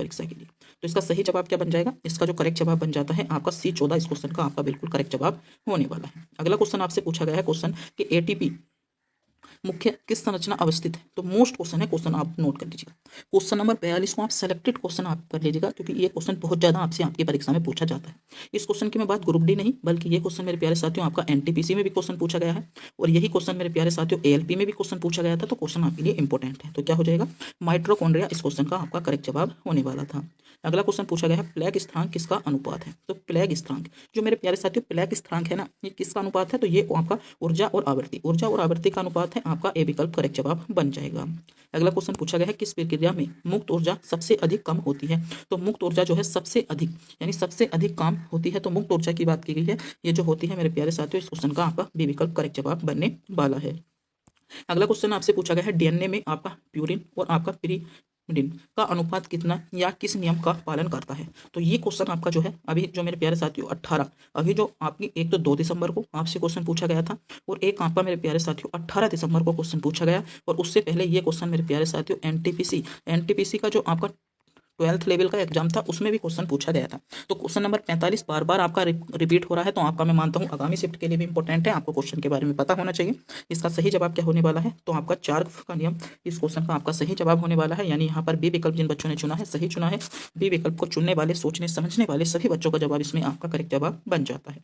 परीक्षा के लिए। तो इसका सही जवाब क्या बन जाएगा? इसका जो करेक्ट जवाब बन जाता है आपका C14 इस क्वेश्चन का आपका बिल्कुल करेक्ट जवाब होने वाला है। अगला क्वेश्चन आपसे पूछा गया है क्वेश्चन कि एटीपी मुख्य किस संरचना अवस्थित है? तो मोस्ट क्वेश्चन है, क्वेश्चन आप नोट कर लीजिएगा। क्वेश्चन नंबर 42 को आप सेलेक्टेड क्वेश्चन आप कर लीजिएगा, क्योंकि ये क्वेश्चन बहुत ज़्यादा आपसे आपकी परीक्षा में पूछा जाता है। इस क्वेश्चन की मैं बात ग्रुप डी नहीं, बल्कि ये क्वेश्चन मेरे प्यारे साथियों आपका एनटीपीसी में भी क्वेश्चन पूछा गया है, और यही क्वेश्चन मेरे प्यारे साथियों एएलपी में भी क्वेश्चन पूछा गया था। तो क्वेश्चन आपके लिए इंपॉर्टेंट है। तो क्या हो जाएगा? माइट्रोकॉन्ड्रिया इस क्वेश्चन का आपका करेक्ट जवाब होने वाला था। अगला क्वेश्चन पूछा गया है प्लेग स्थिरांक किसका अनुपात है? तो प्लेग स्थिरांक, जो मेरे प्यारे साथियों प्लेग स्थिरांक है ना, ये किसका अनुपात है? तो ये आपका ऊर्जा और आवृत्ति का अनुपात है। आपका ए विकल्प करेक्ट जवाब बन जाएगा। अगला क्वेश्चन पूछा गया है किस प्रक्रिया में मुक्त ऊर्जा सबसे अधिक कम होती है? तो मुक्त ऊर्जा जो है सबसे अधिक, यानी सबसे अधिक काम होती है, तो मुक्त ऊर्जा की बात की गई है, ये जो होती है मेरे प्यारे साथियों, इस क्वेश्चन का आपका बी विकल्प करेक्ट जवाब बनने वाला है। अगला क्वेश्चन आपसे पूछा गया है डीएनए में आपका प्यूरिन और आपका पिरिमिडिन का अनुपात कितना या किस नियम का पालन करता है? तो ये क्वेश्चन आपका जो है अभी जो मेरे प्यारे साथियों 18, अभी जो आपकी एक तो 2 दिसंबर को आपसे क्वेश्चन पूछा गया था, और एक आपका मेरे प्यारे साथियों 18 दिसंबर को क्वेश्चन पूछा गया, और उससे पहले ये क्वेश्चन मेरे प्यारे साथियों एनटीपीसी का जो आपका 12th लेवल का एग्जाम था उसमें भी क्वेश्चन पूछा गया था। तो क्वेश्चन नंबर 45 बार बार आपका रिपीट हो रहा है, तो आपका मैं मानता हूँ आगामी शिफ्ट के लिए भी इंपॉर्टेंट है, आपको क्वेश्चन के बारे में पता होना चाहिए। इसका सही जवाब क्या होने वाला है? तो आपका चार्क का नियम इस क्वेश्चन का आपका सही जवाब होने वाला है। यानी यहाँ पर बी विकल्प जिन बच्चों ने चुना है सही चुना है। बी विकल्प को चुनने वाले, सोचने समझने वाले सभी बच्चों का जवाब इसमें आपका करेक्ट जवाब बन जाता है।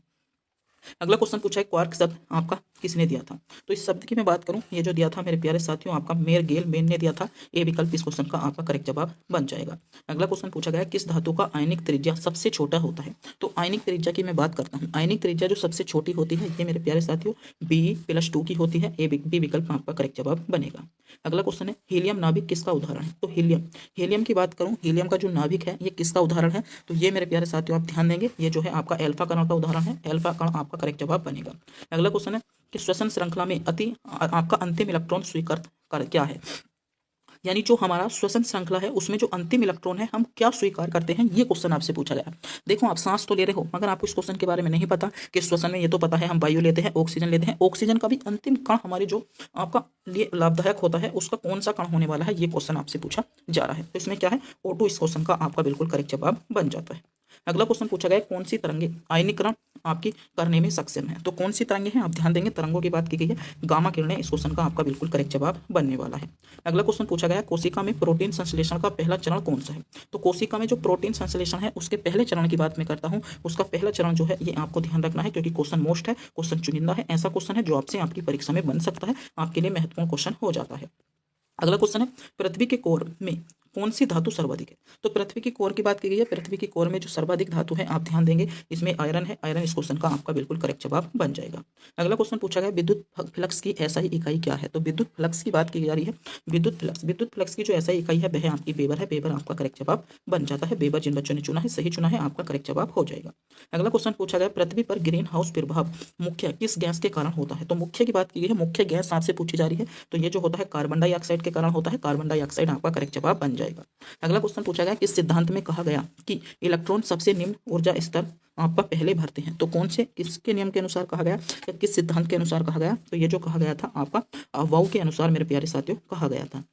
अगला क्वेश्चन पूछा है क्वार्क शब्द आपका किसने दिया था? तो इस शब्द की मैं बात करूं, ये जो दिया था मेरे प्यारे साथियों आपका मेन ने दिया था। ए विकल्प इस क्वेश्चन का आपका करेक्ट जवाब बन जाएगा। अगला क्वेश्चन पूछा गया है किस धातु का आयनिक त्रिज्या सबसे छोटा होता है? तो आयनिक त्रिज्या की मैं बात करता हूँ। आयनिक त्रिज्या जो सबसे छोटी होती है ये मेरे प्यारे साथियों Be+2 की होती है। बी विकल्प आपका करेक्ट जवाब बनेगा। अगला क्वेश्चन है हीलियम नाभिक किसका उदाहरण है? तो हीलियम की बात करूं, हीलियम का जो नाभिक है ये किसका उदाहरण है? तो ये मेरे प्यारे साथियों आप ध्यान देंगे, ये जो है आपका एल्फा कण का उदाहरण है। एल्फा कण आपका करेक्ट जवाब बनेगा। अगला क्वेश्चन है कि श्वसन श्रृंखला में आपका अंतिम इलेक्ट्रॉन स्वीकृत कर क्या है? यानी जो हमारा श्वसन श्रृंखला है उसमें जो अंतिम इलेक्ट्रॉन है हम क्या स्वीकार करते हैं, ये क्वेश्चन आपसे पूछा गया। देखो आप सांस तो ले रहे हो, मगर आपको इस क्वेश्चन के बारे में नहीं पता कि श्वसन में ये तो पता है हम वायु लेते हैं, ऑक्सीजन लेते हैं, ऑक्सीजन का भी अंतिम कण हमारे जो आपका लिए लाभदायक होता है उसका कौन सा कण होने वाला है, ये क्वेश्चन आपसे पूछा जा रहा है। तो इसमें क्या है? O2 इस क्वेश्चन का आपका बिल्कुल करेक्ट जवाब बन जाता है। अगला क्वेश्चन पूछा गया कौन सी तरंगे आयनीकरण आपकी करने में सक्षम है? तो कौन सी तरंगे हैं आप ध्यान देंगे, तरंगों की बात की गई है। गामा किरणें इस क्वेश्चन का आपका बिल्कुल करेक्ट जवाब बनने वाला है। अगला क्वेश्चन पूछा गया कोशिका में प्रोटीन संश्लेषण का पहला चरण कौन सा है? तो कोशिका में जो प्रोटीन संश्लेषण है उसके पहले चरण की बात मैं करता हूँ। उसका पहला चरण जो है ये आपको ध्यान रखना है, क्योंकि क्वेश्चन मोस्ट है, क्वेश्चन चुनिंदा है, ऐसा क्वेश्चन है जो आपसे आपकी परीक्षा में बन सकता है, आपके लिए महत्वपूर्ण क्वेश्चन हो जाता है। अगला क्वेश्चन है पृथ्वी के कोर में कौन सी धातु सर्वाधिक है? तो पृथ्वी की कोर की बात की गई है। पृथ्वी की कोर में जो सर्वाधिक धातु है आप ध्यान देंगे, इसमें आयरन है। आयरन इस क्वेश्चन का आपका बिल्कुल करेक्ट जवाब बन जाएगा। अगला क्वेश्चन पूछा गया विद्युत फ्लक्स की एसआई इकाई क्या है? तो विद्युत फ्लक्स की बात की जा रही है। विद्युत फ्लक्स की जो एसआई इकाई है वह आपकी वेबर है। वेबर आपका करेक्ट जवाब बन जाता है। वेबर जिन बच्चों ने चुना है सही चुना है, आपका करेक्ट जवाब हो जाएगा। अगला क्वेश्चन पूछा गया पृथ्वी पर ग्रीन हाउस प्रभाव मुख्य किस गैस के कारण होता है? तो मुख्य की बात की गई है, मुख्य गैस आपसे पूछी जा रही है, तो ये जो होता है कार्बन डाइऑक्साइड के कारण होता है। कार्बन डाइऑक्साइड आपका करेक्ट जवाब बन जाएगा। अगला क्वेश्चन पूछा गया किस सिद्धांत में कहा गया कि इलेक्ट्रॉन सबसे निम्न ऊर्जा स्तर आपका पहले भरते हैं? तो कौन से किसके नियम के अनुसार कहा गया या किस सिद्धांत के अनुसार कहा गया? तो ये जो कहा गया था आपका अफवाह के अनुसार मेरे प्यारे साथियों कहा गया था।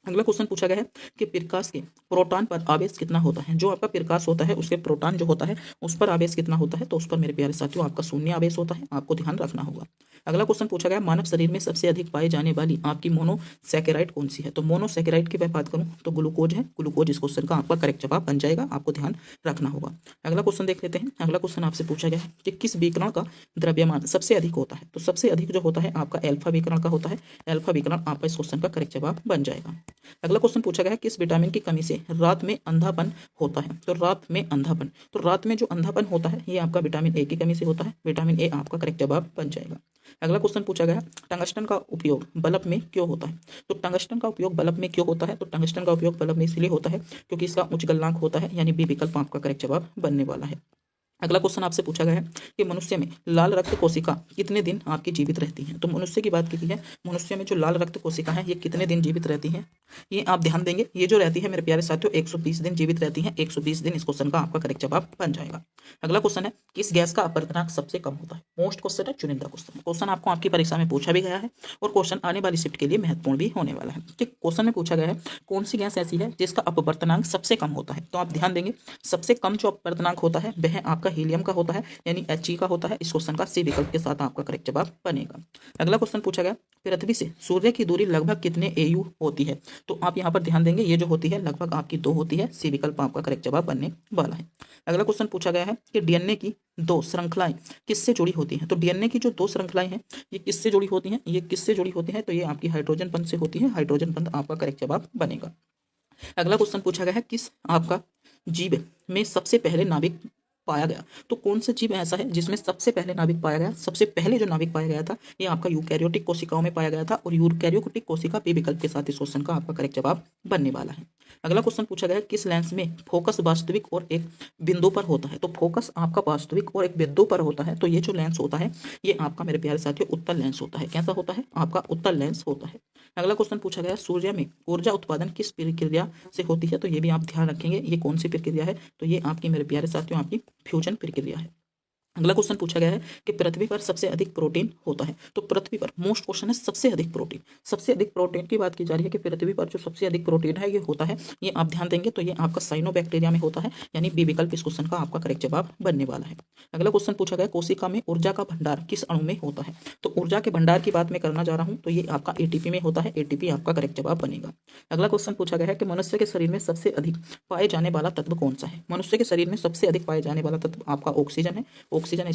अगला क्वेश्चन पूछा गया है कि प्रकाश के प्रोटॉन पर आवेश कितना होता है? जो आपका प्रकाश होता है उसके प्रोटॉन जो होता है उस पर आवेश कितना होता है? तो उस पर मेरे प्यारे साथियों आपका शून्य आवेश होता है, आपको ध्यान रखना होगा। अगला क्वेश्चन पूछा गया मानव शरीर में सबसे अधिक पाई जाने वाली आपकी मोनोसैकेराइड कौन सी है? तो मोनोसैकेराइड की मैं बात करूं तो ग्लूकोज है। ग्लूकोज इस क्वेश्चन का आपका करेक्ट जवाब बन जाएगा, आपको ध्यान रखना होगा। अगला क्वेश्चन देख लेते हैं। अगला क्वेश्चन आपसे पूछा गया है कि किस विकिरण का द्रव्यमान सबसे अधिक होता है? तो सबसे अधिक जो होता है आपका एल्फा विकिरण का होता है। एल्फा विकिरण आपका इस क्वेश्चन का करेक्ट जवाब बन जाएगा। अगला क्वेश्चन पूछा गया है किस विटामिन की कमी से रात में अंधापन होता है? तो रात में अंधापन, तो रात में जो अंधापन होता है ये आपका विटामिन ए की कमी से होता है। विटामिन ए आपका करेक्ट जवाब बन जाएगा। अगला क्वेश्चन पूछा गया टंगस्टन का उपयोग बल्ब में क्यों होता है? तो टंगस्टन का उपयोग बल्ब में क्यों होता है? तो टंगस्टन का उपयोग बल्ब में इसलिए होता है क्योंकि इसका उच्च गलनांक होता है, यानी बी विकल्प आपका करेक्ट जवाब बनने वाला है। अगला क्वेश्चन आपसे पूछा गया है कि मनुष्य में लाल रक्त कोशिका कितने दिन आपकी जीवित रहती हैं। तो मनुष्य की बात की है, मनुष्य में जो लाल रक्त कोशिका है ये कितने दिन जीवित रहती हैं, ये आप ध्यान देंगे। ये जो रहती है मेरे प्यारे साथियों 120 दिन जीवित रहती हैं। 120 दिन इस क्वेश्चन का आपका करेक्ट जवाब बन जाएगा। अगला क्वेश्चन है किस गैस का अपवर्तनांक सबसे कम होता है। मोस्ट क्वेश्चन है, चुनिंदा क्वेश्चन। क्वेश्चन आपको आपकी परीक्षा में पूछा भी गया है और क्वेश्चन आने वाली शिफ्ट के लिए महत्वपूर्ण भी होने वाला है। ठीक, क्वेश्चन में पूछा गया है कौन सी गैस ऐसी है जिसका अपवर्तनांक सबसे कम होता है। तो आप ध्यान देंगे सबसे कम जो अपवर्तनांक होता है वह आपका हीलियम का होता है, यानी He का होता है। इस क्वेश्चन का सी विकल्प के साथ आपका करेक्ट जवाब बनेगा। अगला क्वेश्चन पूछा गया पृथ्वी से सूर्य की दूरी लगभग कितने AU होती है। तो आप यहाँ पर ध्यान देंगे ये जो होती है लगभग आपकी 2 होती है। सी विकल्प आपका करेक्ट जवाब बनने वाला है। अगला क्वेश्चन पूछा गया है कि डीएनए की 2 श्रृंखलाएं किससे जुड़ी होती हैं। तो डीएनए की जो 2 श्रृंखलाएं हैं ये किससे जुड़ी होती हैं, ये किससे जुड़ी होती हैं, तो ये आपकी हाइड्रोजन बंध से होती है। हाइड्रोजन बंध आपका करेक्ट जवाब बनेगा। अगला क्वेश्चन पूछा गया है किस आपका जीव में सबसे पहले नाभिक पाया गया। तो कौन सा जीव ऐसा है जिसमें सबसे पहले नाभिक पाया गया। सबसे पहले जो नाभिक पाया गया था ये आपका यूकैरियोटिक कोशिकाओं में पाया गया था और यूकैरियोटिक कोशिका पे विकल्प के साथ इस क्वेश्चन का आपका करेक्ट जवाब बनने वाला है। अगला क्वेश्चन पूछा गया है किस लेंस में फोकस वास्तविक और एक बिंदु पर होता है। तो फोकस आपका वास्तविक और एक बिंदु पर होता है। तो ये जो लेंस होता है ये आपका मेरे प्यारे साथियों उत्तल लेंस होता है। कैसा होता है, आपका उत्तल लेंस होता है। अगला क्वेश्चन पूछा गया सूर्य में ऊर्जा उत्पादन किस प्रक्रिया से होती है। तो ये भी आप ध्यान रखेंगे ये कौन सी प्रक्रिया है, तो ये आपकी मेरे प्यारे साथियों आपकी फ्यूजन प्रक्रिया है। अगला क्वेश्चन पूछा गया है कि पृथ्वी पर सबसे अधिक प्रोटीन होता है। तो पृथ्वी पर मोस्ट क्वेश्चन है सबसे अधिक प्रोटीन। सबसे अधिक प्रोटीन की बात की जा रही है कि पृथ्वी पर जो सबसे अधिक प्रोटीन है ये होता है, ये आप ध्यान देंगे तो ये आपका साइनोबैक्टीरिया में होता है, यानी बी विकल्प इस क्वेश्चन का आपका करेक्ट जवाब बनने वाला है। अगला क्वेश्चन पूछा गया कोशिका में ऊर्जा का भंडार किस अणु में होता है। तो ऊर्जा के भंडार की बात मैं करना जा रहा हूँ तो ये आपका एटीपी में होता है। एटीपी आपका करेक्ट जवाब बनेगा। अगला क्वेश्चन पूछा गया है कि मनुष्य के शरीर में सबसे अधिक पाए जाने वाला तत्व कौन सा है। मनुष्य के शरीर में सबसे अधिक पाए जाने वाला तत्व आपका ऑक्सीजन है। ऑक्सीजन